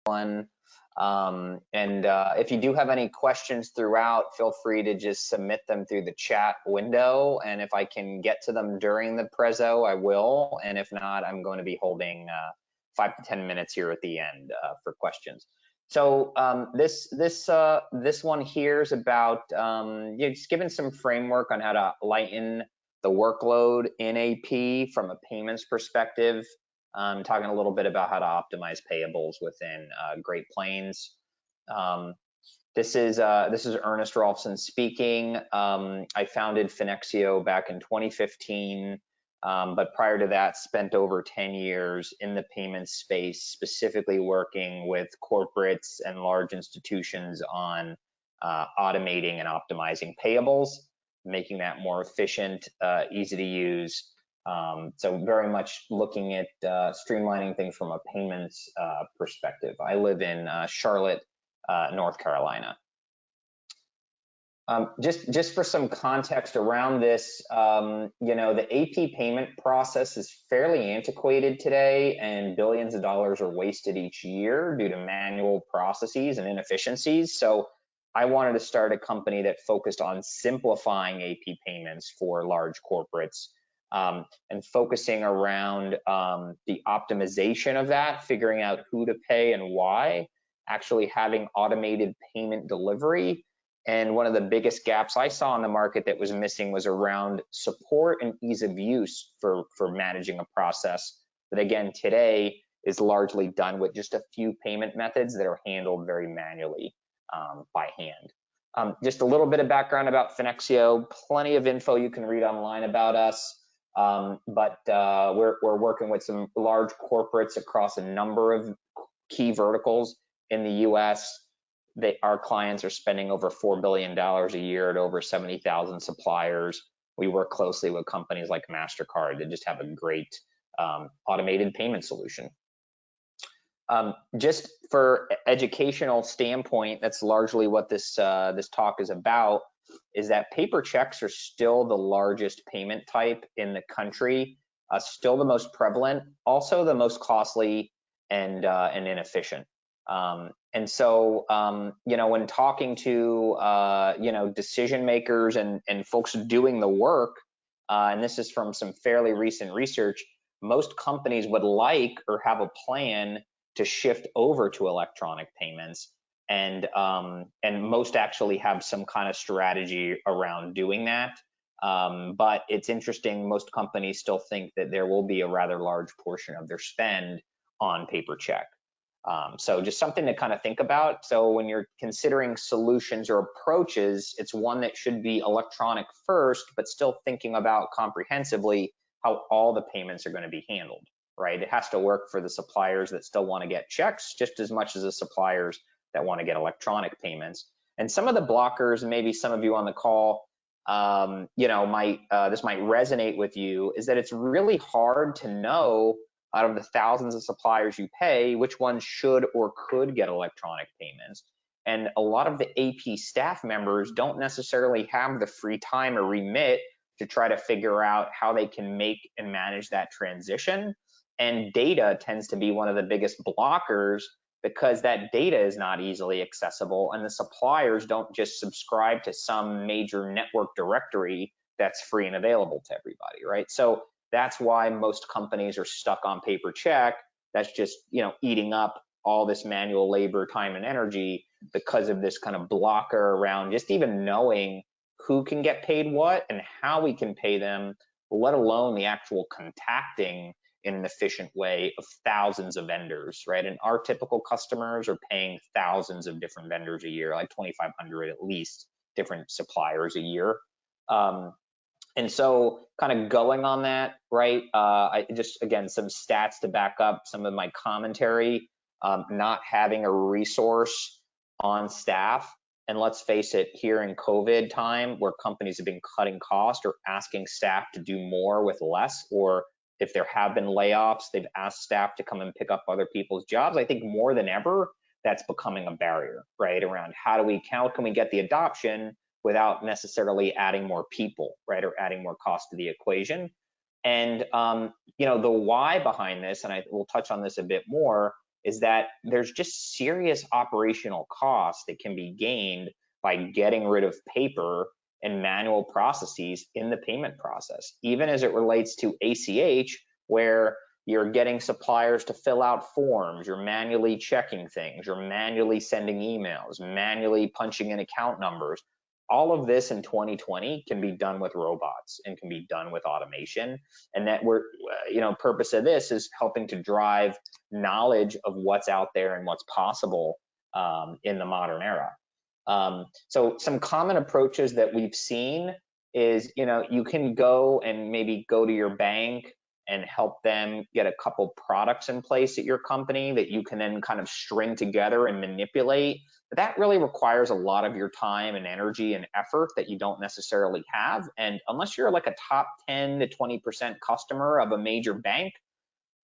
everyone. If you do have any questions throughout, feel free to just submit them through the chat window. And if I can get to them during the prezzo, I will. And if not, I'm going to be holding 5 to 10 minutes here at the end for questions. So this one here is about just giving some framework on how to lighten the workload in AP from a payments perspective. Talking a little bit about how to optimize payables within Great Plains. This is Ernest Rolfson speaking. I founded Finexio back in 2015, but prior to that, spent over 10 years in the payments space, specifically working with corporates and large institutions on automating and optimizing payables, making that more efficient, easy to use. So very much looking at streamlining things from a payments perspective. I live in Charlotte, North Carolina. Just for some context around this, the AP payment process is fairly antiquated today, and billions of dollars are wasted each year due to manual processes and inefficiencies. So I wanted to start a company that focused on simplifying AP payments for large corporates. And focusing around the optimization of that, figuring out who to pay and why, actually having automated payment delivery. And one of the biggest gaps I saw in the market that was missing was around support and ease of use for managing a process that, again, today is largely done with just a few payment methods that are handled very manually by hand. Just a little bit of background about Finexio, plenty of info you can read online about us. But we're working with some large corporates across a number of key verticals in the US. Our clients are spending over $4 billion a year at over 70,000 suppliers. We work closely with companies like MasterCard that just have a great automated payment solution. Just for educational standpoint, that's largely what this talk is about, is that paper checks are still the largest payment type in the country, still the most prevalent, also the most costly and inefficient. And so, when talking to, decision makers and folks doing the work, and this is from some fairly recent research, most companies would like or have a plan to shift over to electronic payments. And most actually have some kind of strategy around doing that. But it's interesting, most companies still think that there will be a rather large portion of their spend on paper check. So just something to kind of think about. So when you're considering solutions or approaches, it's one that should be electronic first, but still thinking about comprehensively how all the payments are going to be handled, right? It has to work for the suppliers that still want to get checks just as much as the suppliers that want to get electronic payments. And some of the blockers, and maybe some of you on the call, this might resonate with you, is that it's really hard to know out of the thousands of suppliers you pay, which ones should or could get electronic payments. And a lot of the AP staff members don't necessarily have the free time or remit to try to figure out how they can make and manage that transition. And data tends to be one of the biggest blockers, because that data is not easily accessible, and the suppliers don't just subscribe to some major network directory that's free and available to everybody, right? So that's why most companies are stuck on paper check. That's just, eating up all this manual labor, time, and energy, because of this kind of blocker around just even knowing who can get paid what and how we can pay them, let alone the actual contacting in an efficient way of thousands of vendors, right? And our typical customers are paying thousands of different vendors a year, like 2,500 at least different suppliers a year. And so kind of going on that, right? I just, again, some stats to back up some of my commentary, not having a resource on staff. And let's face it, here in COVID time, where companies have been cutting costs or asking staff to do more with less, or if there have been layoffs, they've asked staff to come and pick up other people's jobs. I think more than ever, that's becoming a barrier, right? Around how can we get the adoption without necessarily adding more people, right? Or adding more cost to the equation. And, the why behind this, and I will touch on this a bit more, is that there's just serious operational costs that can be gained by getting rid of paper and manual processes in the payment process, even as it relates to ACH, where you're getting suppliers to fill out forms, you're manually checking things, you're manually sending emails, manually punching in account numbers. All of this in 2020 can be done with robots and can be done with automation. And that purpose of this is helping to drive knowledge of what's out there and what's possible in the modern era. So some common approaches that we've seen is, you can go and maybe go to your bank and help them get a couple products in place at your company that you can then kind of string together and manipulate. But that really requires a lot of your time and energy and effort that you don't necessarily have. And unless you're like a top 10 to 20% customer of a major bank,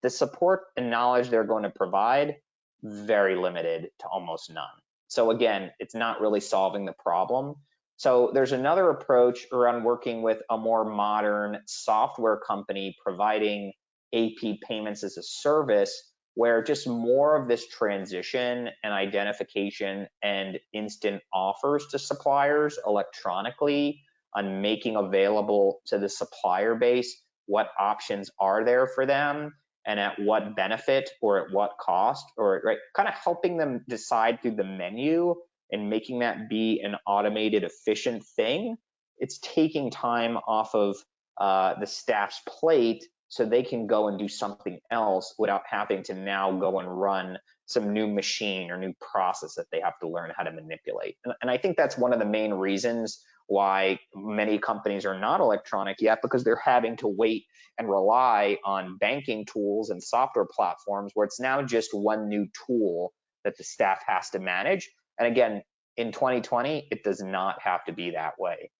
the support and knowledge they're going to provide, very limited to almost none. So again, it's not really solving the problem. So there's another approach around working with a more modern software company providing AP payments as a service, where just more of this transition and identification and instant offers to suppliers electronically on making available to the supplier base what options are there for them and at what benefit or at what cost, or kind of helping them decide through the menu and making that be an automated, efficient thing. It's taking time off of the staff's plate so they can go and do something else without having to now go and run some new machine or new process that they have to learn how to manipulate. And I think that's one of the main reasons why many companies are not electronic yet, because they're having to wait and rely on banking tools and software platforms where it's now just one new tool that the staff has to manage. And again, in 2020, it does not have to be that way.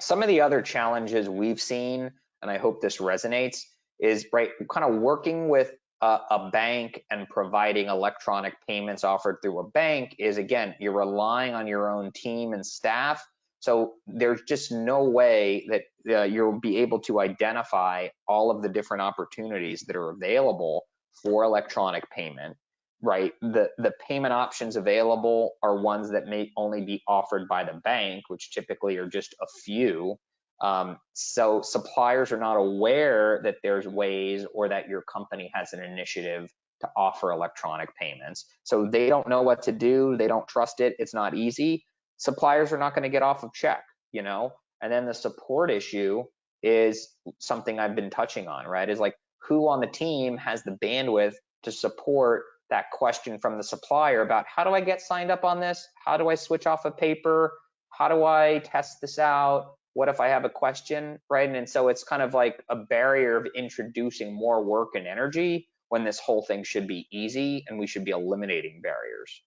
Some of the other challenges we've seen, and I hope this resonates, is kind of working with a bank and providing electronic payments offered through a bank is, again, you're relying on your own team and staff. So there's just no way that you'll be able to identify all of the different opportunities that are available for electronic payment. The payment options available are ones that may only be offered by the bank, which typically are just a few. So suppliers are not aware that there's ways, or that your company has an initiative to offer electronic payments. So they don't know what to do. They don't trust it. It's not easy. Suppliers are not going to get off of check, And then the support issue is something I've been touching on, is like, who on the team has the bandwidth to support that question from the supplier about, how do I get signed up on this? How do I switch off of paper? How do I test this out? What if I have a question, And so it's kind of like a barrier of introducing more work and energy when this whole thing should be easy, and we should be eliminating barriers.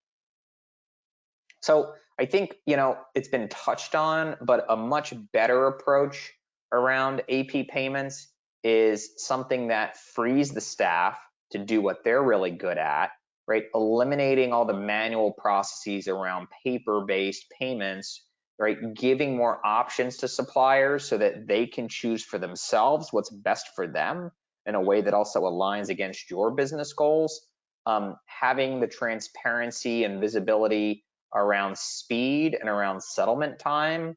So I think, it's been touched on, but a much better approach around AP payments is something that frees the staff to do what they're really good at, Eliminating all the manual processes around paper-based payments, Giving more options to suppliers so that they can choose for themselves what's best for them in a way that also aligns against your business goals. Having the transparency and visibility around speed and around settlement time,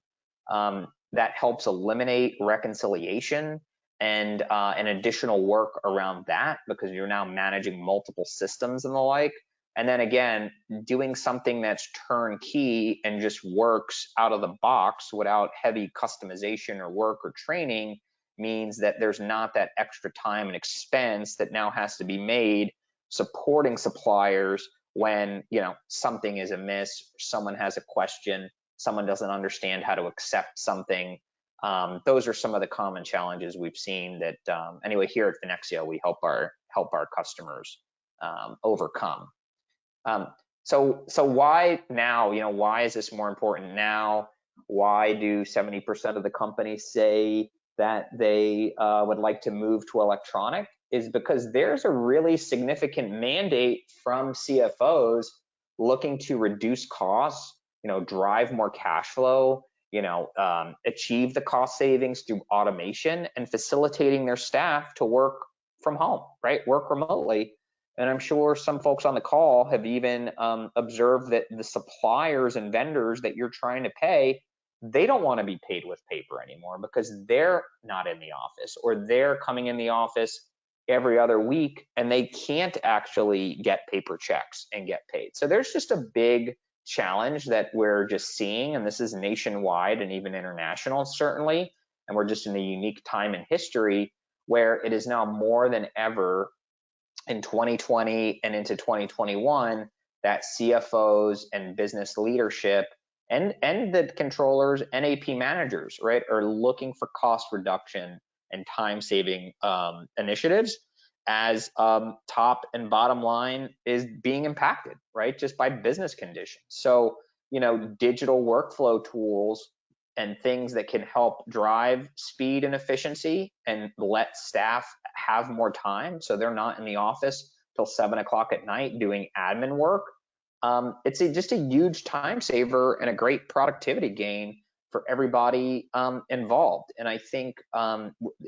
that helps eliminate reconciliation and additional work around that, because you're now managing multiple systems and the like. And then again, doing something that's turnkey and just works out of the box without heavy customization or work or training means that there's not that extra time and expense that now has to be made supporting suppliers when something is amiss, someone has a question, someone doesn't understand how to accept something. Those are some of the common challenges we've seen that anyway, here at Finexio, we help our customers overcome. So why now? Why is this more important now? Why do 70% of the companies say that they would like to move to electronic? Is because there's a really significant mandate from CFOs looking to reduce costs, drive more cash flow, achieve the cost savings through automation and facilitating their staff to work from home, work remotely. And I'm sure some folks on the call have even observed that the suppliers and vendors that you're trying to pay, they don't want to be paid with paper anymore because they're not in the office, or they're coming in the office every other week and they can't actually get paper checks and get paid. So there's just a big challenge that we're just seeing, and this is nationwide and even international, certainly. And we're just in a unique time in history where it is now more than ever in 2020 and into 2021 that CFOs and business leadership and the controllers and AP managers, right, are looking for cost reduction and time saving initiatives as top and bottom line is being impacted, right, just by business conditions. So, digital workflow tools and things that can help drive speed and efficiency and let staff have more time so they're not in the office till 7 o'clock at night doing admin work. It's just a huge time saver and a great productivity gain for everybody involved. And I think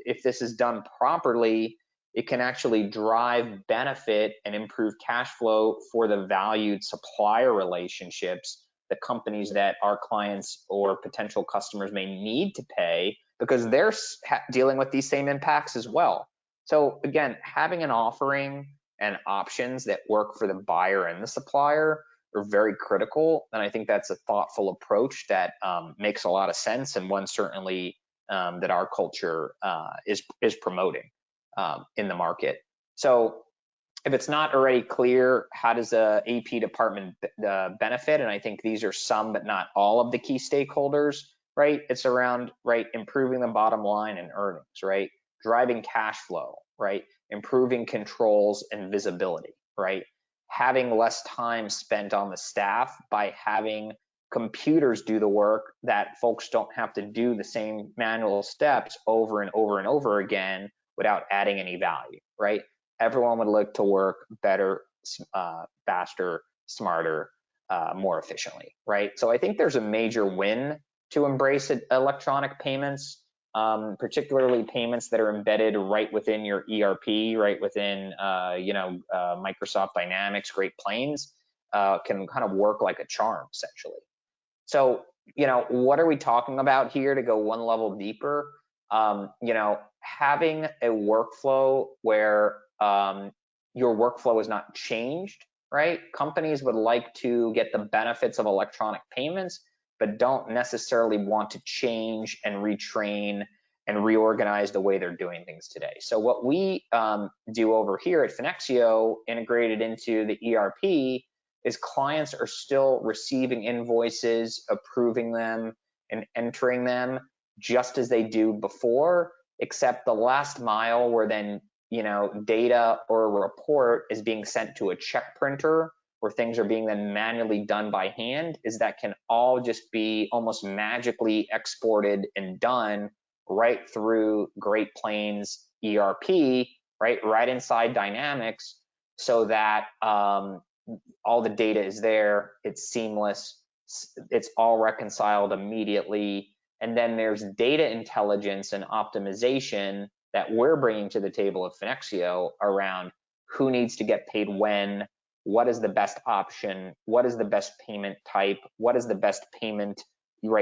if this is done properly, it can actually drive benefit and improve cash flow for the valued supplier relationships, the companies that our clients or potential customers may need to pay because they're dealing with these same impacts as well. So again, having an offering and options that work for the buyer and the supplier are very critical. And I think that's a thoughtful approach that makes a lot of sense, and one certainly that our culture is promoting in the market. So if it's not already clear, how does the AP department benefit? And I think these are some, but not all of the key stakeholders, right? It's around, right, improving the bottom line and earnings, right? Driving cash flow, right? Improving controls and visibility, right? Having less time spent on the staff by having computers do the work that folks don't have to do the same manual steps over and over and over again without adding any value, right? Everyone would like to work better, faster, smarter, more efficiently, right? So I think there's a major win to embrace electronic payments, particularly payments that are embedded right within your ERP, right within Microsoft Dynamics, Great Plains, can kind of work like a charm, essentially. So, what are we talking about here to go one level deeper? Having a workflow where your workflow is not changed, right? Companies would like to get the benefits of electronic payments, but don't necessarily want to change and retrain and reorganize the way they're doing things today. So what we do over here at Finexio, integrated into the ERP, is clients are still receiving invoices, approving them, and entering them just as they do before, except the last mile where then data or a report is being sent to a check printer where things are being then manually done by hand, is that can all just be almost magically exported and done right through Great Plains ERP, right inside Dynamics, so that all the data is there, it's seamless, it's all reconciled immediately. And then there's data intelligence and optimization that we're bringing to the table at Finexio around who needs to get paid when, what is the best option, what is the best payment type, what is the best payment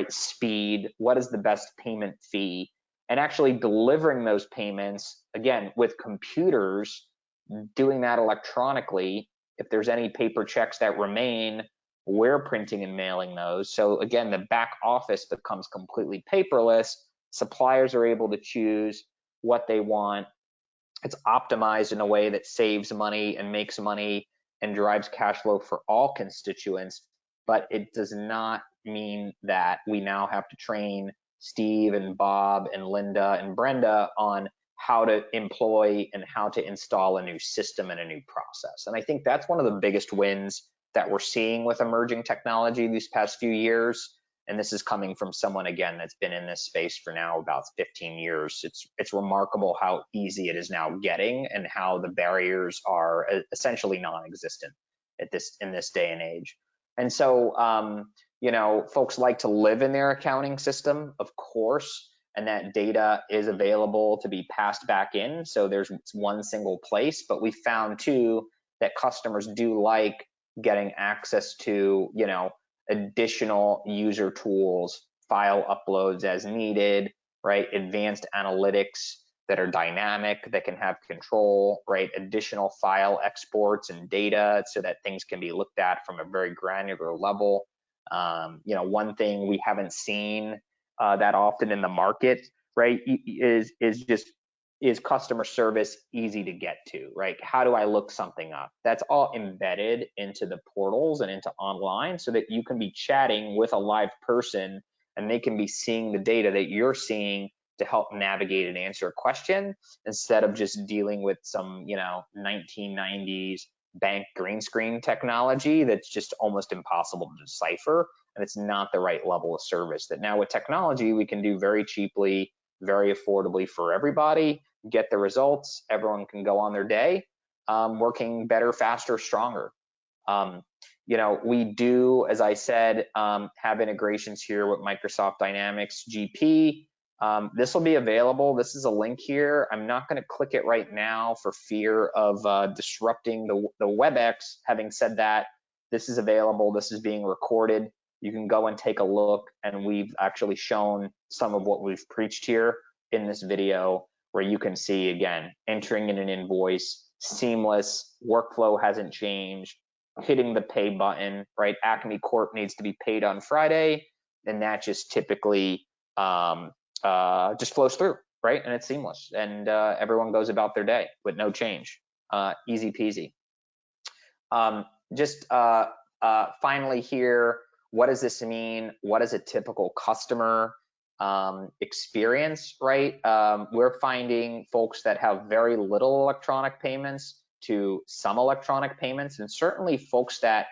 speed, what is the best payment fee, and actually delivering those payments, again, with computers, doing that electronically. If there's any paper checks that remain, we're printing and mailing those. So again, the back office becomes completely paperless. Suppliers are able to choose what they want. It's optimized in a way that saves money and makes money and drives cash flow for all constituents, but it does not mean that we now have to train Steve and Bob and Linda and Brenda on how to employ and how to install a new system and a new process. And I think that's one of the biggest wins that we're seeing with emerging technology these past few years. And this is coming from someone, again, that's been in this space for now about 15 years. It's remarkable how easy it is now getting and how the barriers are essentially non-existent in this day and age. And so, folks like to live in their accounting system, of course, and that data is available to be passed back in. So there's one single place, but we found too that customers do like getting access to, you know, additional user tools, file uploads as needed, right? Advanced analytics that are dynamic, that can have control, right? Additional file exports and data so that things can be looked at from a very granular level. You know, one thing we haven't seen that often in the market, right, is customer service easy to get to, right? How do I look something up? That's all embedded into the portals and into online so that you can be chatting with a live person and they can be seeing the data that you're seeing to help navigate and answer a question instead of just dealing with some, you know, 1990s bank green screen technology that's just almost impossible to decipher, and it's not the right level of service that now with technology we can do very cheaply, very affordably for everybody, get the results, everyone can go on their day, working better, faster, stronger. You know, we do, as I said, have integrations here with Microsoft Dynamics GP. This will be available. This is a link here. I'm not going to click it right now for fear of disrupting the WebEx. Having said that, this is available. This is being recorded. You can go and take a look, and we've actually shown some of what we've preached here in this video, where you can see, again, entering in an invoice, seamless, workflow hasn't changed, hitting the pay button, right? Acme Corp needs to be paid on Friday, and that just typically just flows through, right? And it's seamless, and everyone goes about their day with no change. Easy peasy. Finally here, what does this mean? What is a typical customer experience, right? We're finding folks that have very little electronic payments to some electronic payments, and certainly folks that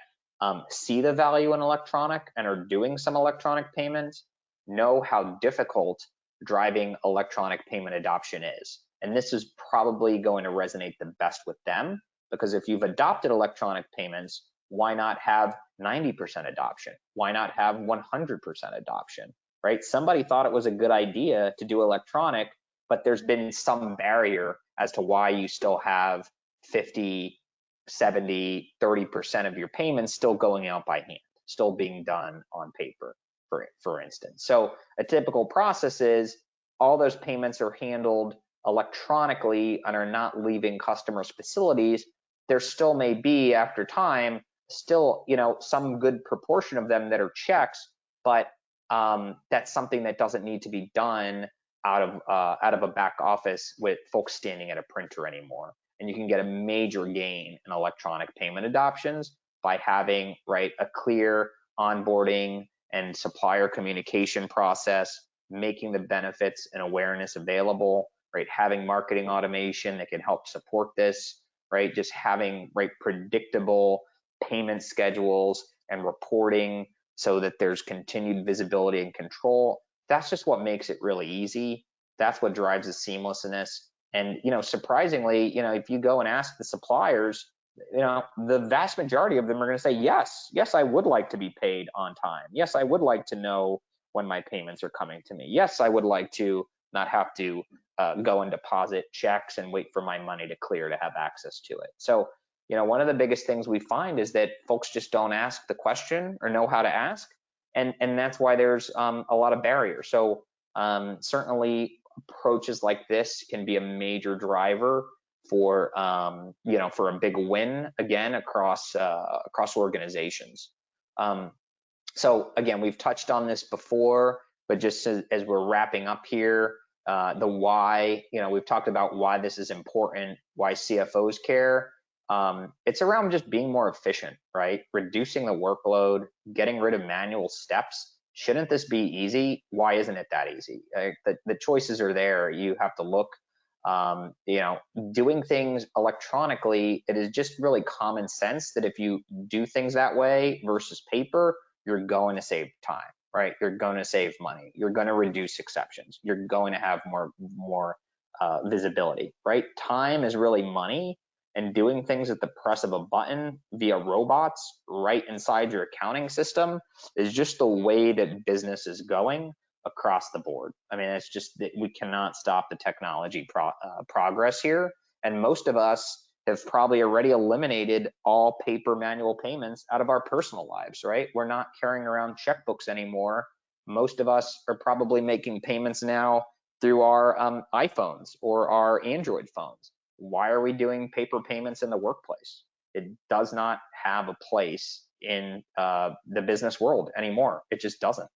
see the value in electronic and are doing some electronic payments know how difficult driving electronic payment adoption is. And this is probably going to resonate the best with them, because if you've adopted electronic payments, why not have 90% adoption? Why not have 100% adoption, right? Somebody thought it was a good idea to do electronic, but there's been some barrier as to why you still have 50, 70, 30% of your payments still going out by hand, still being done on paper, for instance. So a typical process is all those payments are handled electronically and are not leaving customers' facilities. There still may be, after time, still, you know, some good proportion of them that are checks, but that's something that doesn't need to be done out of a back office with folks standing at a printer anymore. And you can get a major gain in electronic payment adoptions by having, right, a clear onboarding and supplier communication process, making the benefits and awareness available, right, having marketing automation that can help support this, right, just having, right, predictable payment schedules and reporting so that there's continued visibility and control. That's just what makes it really easy. That's what drives the seamlessness. And, you know, surprisingly, you know, if you go and ask the suppliers, you know, the vast majority of them are going to say, yes, I would like to be paid on time. Yes, I would like to know when my payments are coming to me. Yes, I would like to not have to go and deposit checks and wait for my money to clear to have access to it. So, you know, one of the biggest things we find is that folks just don't ask the question or know how to ask. And that's why there's a lot of barriers. So certainly approaches like this can be a major driver for you know, for a big win again across organizations. So again, we've touched on this before, but just as we're wrapping up here, the why, you know, we've talked about why this is important, why CFOs care. It's around just being more efficient, right? Reducing the workload, getting rid of manual steps. Shouldn't this be easy? Why isn't it that easy? The choices are there. You have to look. You know, doing things electronically, it is just really common sense that if you do things that way versus paper, you're going to save time, right? You're going to save money. You're going to reduce exceptions. You're going to have more visibility, right? Time is really money, and doing things at the press of a button via robots right inside your accounting system is just the way that business is going across the board. I mean, it's just that we cannot stop the technology progress here. And most of us have probably already eliminated all paper manual payments out of our personal lives, right? We're not carrying around checkbooks anymore. Most of us are probably making payments now through our iPhones or our Android phones. Why are we doing paper payments in the workplace? It does not have a place in the business world anymore. It just doesn't.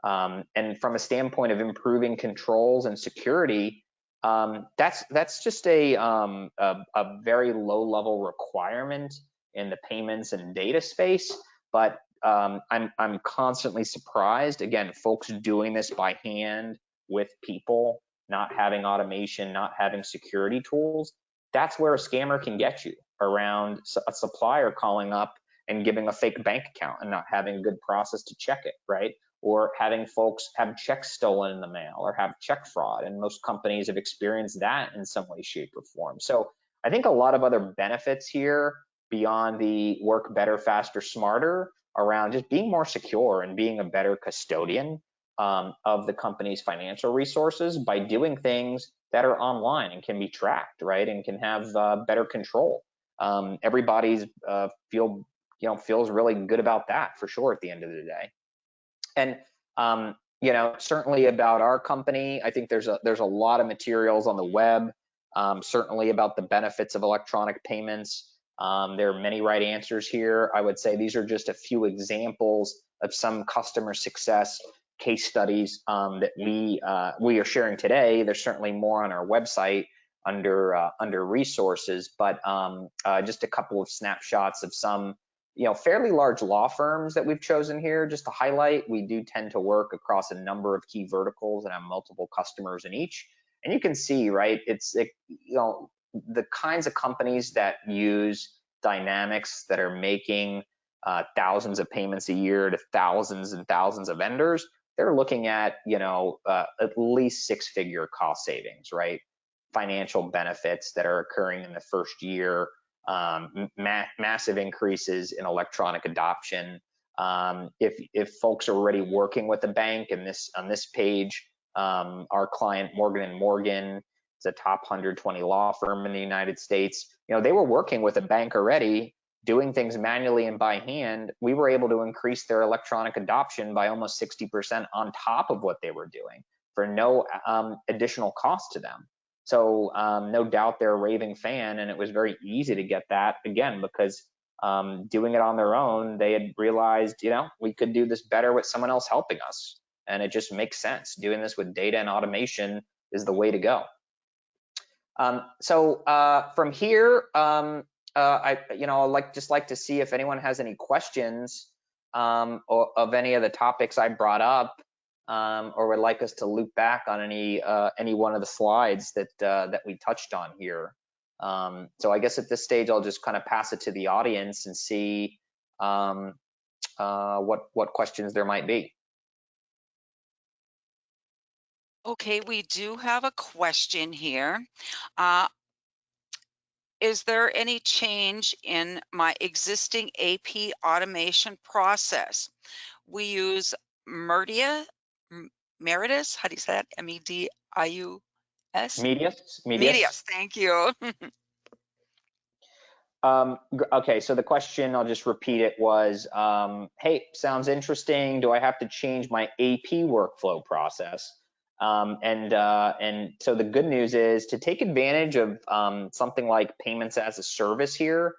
And from a standpoint of improving controls and security, that's just a very low level requirement in the payments and data space. But I'm constantly surprised, again, folks doing this by hand with people, not having automation, not having security tools. That's where a scammer can get you, around a supplier calling up and giving a fake bank account and not having a good process to check it, right? Or having folks have checks stolen in the mail or have check fraud. And most companies have experienced that in some way, shape, or form. So I think a lot of other benefits here beyond the work better, faster, smarter around just being more secure and being a better custodian of the company's financial resources by doing things that are online and can be tracked, right? And can have better control. Everybody's feels really good about that for sure at the end of the day. And certainly about our company, I think there's a lot of materials on the web, certainly about the benefits of electronic payments. There are many right answers here. I would say these are just a few examples of some customer success case studies that we are sharing today. There's certainly more on our website under resources, but just a couple of snapshots of some fairly large law firms that we've chosen here just to highlight. We do tend to work across a number of key verticals and have multiple customers in each. And you can see, right, the kinds of companies that use Dynamics that are making thousands of payments a year to thousands and thousands of vendors, they're looking at, at least six-figure cost savings, right? Financial benefits that are occurring in the first year, massive increases in electronic adoption. If folks are already working with a bank, and on this page, our client Morgan & Morgan is a top 120 law firm in the United States. They were working with a bank already, doing things manually and by hand. We were able to increase their electronic adoption by almost 60% on top of what they were doing for no additional cost to them. So no doubt they're a raving fan, and it was very easy to get that, again, because doing it on their own, they had realized, we could do this better with someone else helping us. And it just makes sense. Doing this with data and automation is the way to go. So from here, I'd like to see if anyone has any questions of any of the topics I brought up. Or would like us to loop back on any one of the slides that we touched on here. So I guess at this stage, I'll just kind of pass it to the audience and see what questions there might be. Okay, we do have a question here. Is there any change in my existing AP automation process? We use Meridius, how do you say that? Medius? Medius, thank you. Okay, so the question, I'll just repeat it, was, hey, sounds interesting. Do I have to change my AP workflow process? And so the good news is, to take advantage of something like payments as a service here,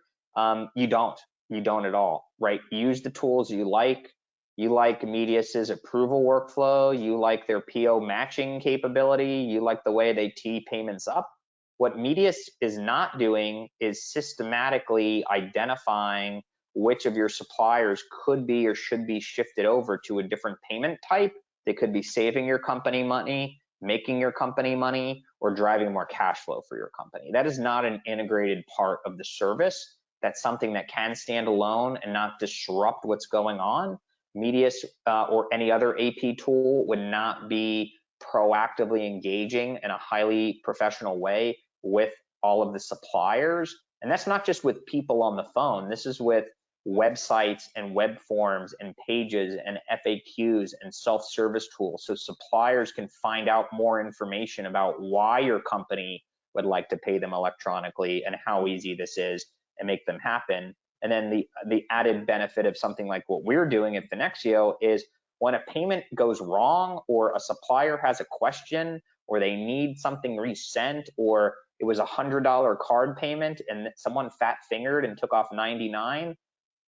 you don't at all, right? Use the tools you like. You like Medius's approval workflow. You like their PO matching capability. You like the way they tee payments up. What Medius is not doing is systematically identifying which of your suppliers could be or should be shifted over to a different payment type. They could be saving your company money, making your company money, or driving more cash flow for your company. That is not an integrated part of the service. That's something that can stand alone and not disrupt what's going on. Medius or any other AP tool would not be proactively engaging in a highly professional way with all of the suppliers. And that's not just with people on the phone. This is with websites and web forms and pages and FAQs and self-service tools, so suppliers can find out more information about why your company would like to pay them electronically and how easy this is and make them happen. And then the added benefit of something like what we're doing at Finexio is when a payment goes wrong or a supplier has a question or they need something resent, or it was $100 card payment and someone fat fingered and took off 99,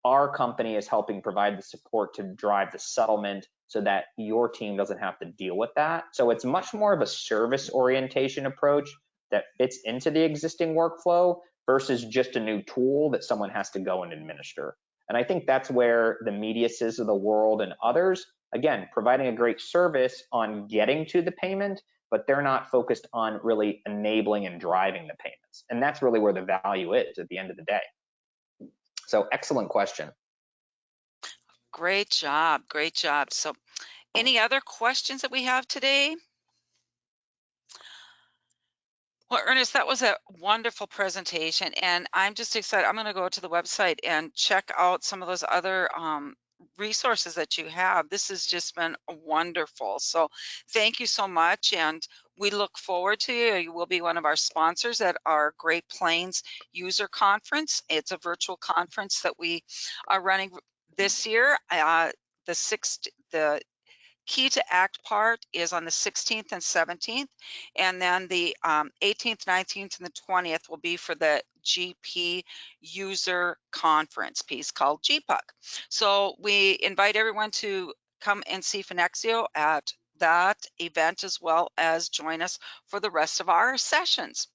our company is helping provide the support to drive the settlement so that your team doesn't have to deal with that. So it's much more of a service orientation approach that fits into the existing workflow versus just a new tool that someone has to go and administer. And I think that's where the Mediuses of the world and others, again, providing a great service on getting to the payment, but they're not focused on really enabling and driving the payments. And that's really where the value is at the end of the day. So excellent question. Great job. Great job. So any other questions that we have today? Well, Ernest, that was a wonderful presentation, and I'm just excited. I'm going to go to the website and check out some of those other resources that you have. This has just been wonderful. So thank you so much, and we look forward to you. You will be one of our sponsors at our Great Plains User Conference. It's a virtual conference that we are running this year. The Key to Act part is on the 16th and 17th, and then the 18th, 19th, and the 20th will be for the GP user conference piece called GPUC. So we invite everyone to come and see Finexio at that event as well as join us for the rest of our sessions.